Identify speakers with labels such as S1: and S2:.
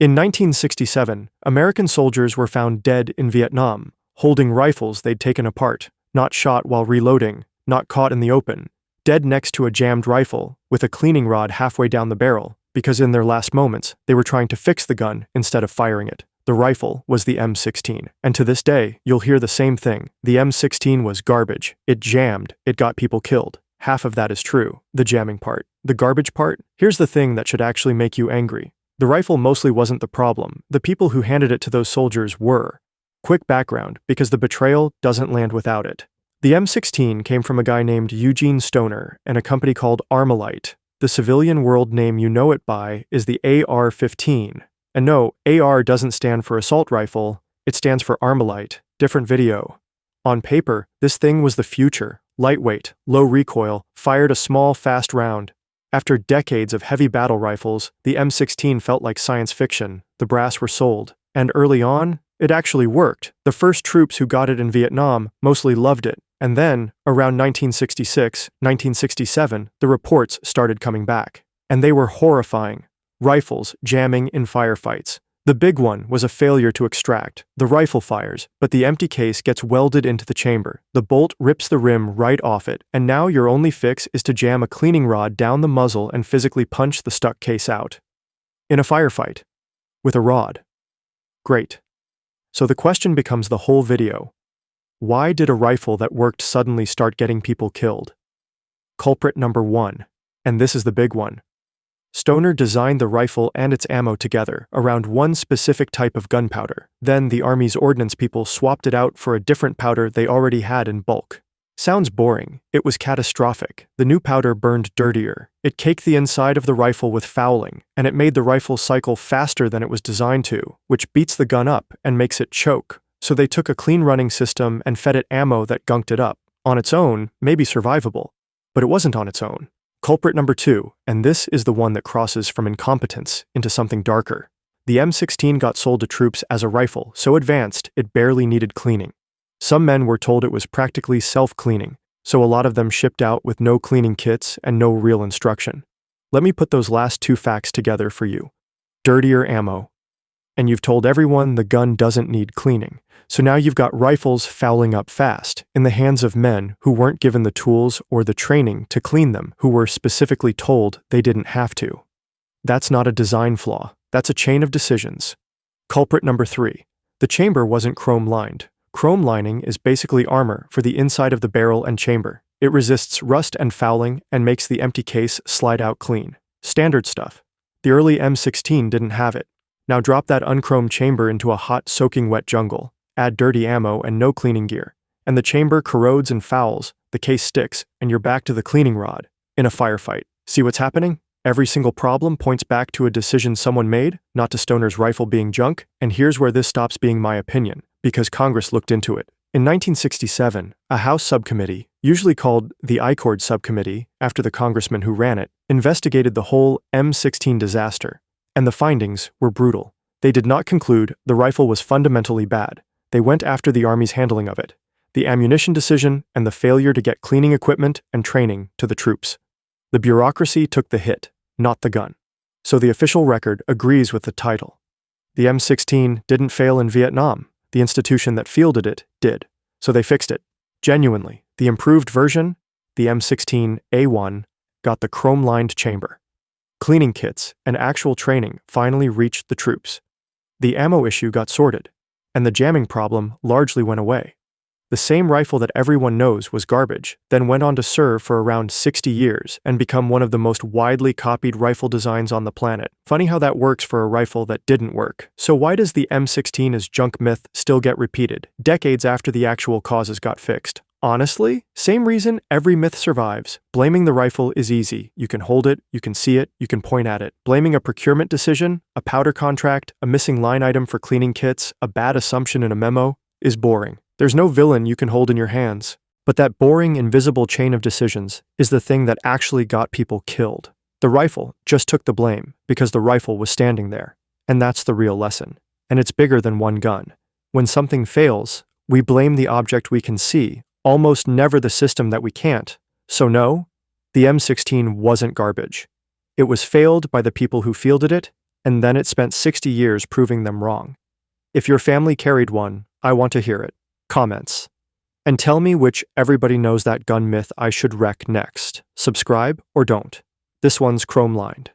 S1: In 1967, American soldiers were found dead in Vietnam, holding rifles they'd taken apart, not shot while reloading, not caught in the open, dead next to a jammed rifle, with a cleaning rod halfway down the barrel, because in their last moments, they were trying to fix the gun instead of firing it. The rifle was the M16, and to this day, you'll hear the same thing. The M16 was garbage. It jammed. It got people killed. Half of that is true, the jamming part. The garbage part? Here's the thing that should actually make you angry. The rifle mostly wasn't the problem. The people who handed it to those soldiers were. Quick background, because the betrayal doesn't land without it. The M16 came from a guy named Eugene Stoner and a company called Armalite. The civilian world name you know it by is the AR-15. And no, AR doesn't stand for assault rifle, it stands for Armalite. Different video. On paper, this thing was the future. Lightweight, low recoil, fired a small, fast round. After decades of heavy battle rifles, the M16 felt like science fiction. The brass were sold. And early on, it actually worked. The first troops who got it in Vietnam mostly loved it. And then, around 1966, 1967, the reports started coming back. And they were horrifying. Rifles jamming in firefights. The big one was a failure to extract. The rifle fires, but the empty case gets welded into the chamber. The bolt rips the rim right off it, and now your only fix is to jam a cleaning rod down the muzzle and physically punch the stuck case out. In a firefight. With a rod. Great. So the question becomes the whole video. Why did a rifle that worked suddenly start getting people killed? Culprit number 1. And this is the big one. Stoner designed the rifle and its ammo together around one specific type of gunpowder. Then the Army's ordnance people swapped it out for a different powder they already had in bulk. Sounds boring. It was catastrophic. The new powder burned dirtier. It caked the inside of the rifle with fouling, and it made the rifle cycle faster than it was designed to, which beats the gun up and makes it choke. So they took a clean running system and fed it ammo that gunked it up. On its own, maybe survivable. But it wasn't on its own. Culprit number 2, and this is the one that crosses from incompetence into something darker. The M16 got sold to troops as a rifle, so advanced it barely needed cleaning. Some men were told it was practically self-cleaning, so a lot of them shipped out with no cleaning kits and no real instruction. Let me put those last 2 facts together for you. Dirtier ammo. And you've told everyone the gun doesn't need cleaning. So now you've got rifles fouling up fast, in the hands of men who weren't given the tools or the training to clean them, who were specifically told they didn't have to. That's not a design flaw, that's a chain of decisions. Culprit number 3. The chamber wasn't chrome-lined. Chrome lining is basically armor for the inside of the barrel and chamber. It resists rust and fouling and makes the empty case slide out clean. Standard stuff. The early M16 didn't have it. Now drop that unchromed chamber into a hot, soaking wet jungle. Add dirty ammo and no cleaning gear, and the chamber corrodes and fouls, the case sticks, and you're back to the cleaning rod. In a firefight. See what's happening? Every single problem points back to a decision someone made, not to Stoner's rifle being junk, and here's where this stops being my opinion, because Congress looked into it. In 1967, a House subcommittee, usually called the Ichord Subcommittee, after the congressman who ran it, investigated the whole M16 disaster, and the findings were brutal. They did not conclude the rifle was fundamentally bad. They went after the Army's handling of it, the ammunition decision, and the failure to get cleaning equipment and training to the troops. The bureaucracy took the hit, not the gun. So the official record agrees with the title. The M16 didn't fail in Vietnam. The institution that fielded it did. So they fixed it. Genuinely, the improved version, the M16A1, got the chrome-lined chamber. Cleaning kits and actual training finally reached the troops. The ammo issue got sorted, and the jamming problem largely went away. The same rifle that everyone knows was garbage then went on to serve for around 60 years and become one of the most widely copied rifle designs on the planet. Funny how that works for a rifle that didn't work. So why does the M16 as junk myth still get repeated, decades after the actual causes got fixed? Honestly, same reason every myth survives. Blaming the rifle is easy. You can hold it, you can see it, you can point at it. Blaming a procurement decision, a powder contract, a missing line item for cleaning kits, a bad assumption in a memo, is boring. There's no villain you can hold in your hands. But that boring, invisible chain of decisions is the thing that actually got people killed. The rifle just took the blame because the rifle was standing there. And that's the real lesson. And it's bigger than one gun. When something fails, we blame the object we can see, almost never the system that we can't. So no, the M16 wasn't garbage. It was failed by the people who fielded it, and then it spent 60 years proving them wrong. If your family carried one, I want to hear it. Comments. And tell me which everybody knows that gun myth I should wreck next. Subscribe or don't. This one's chrome-lined.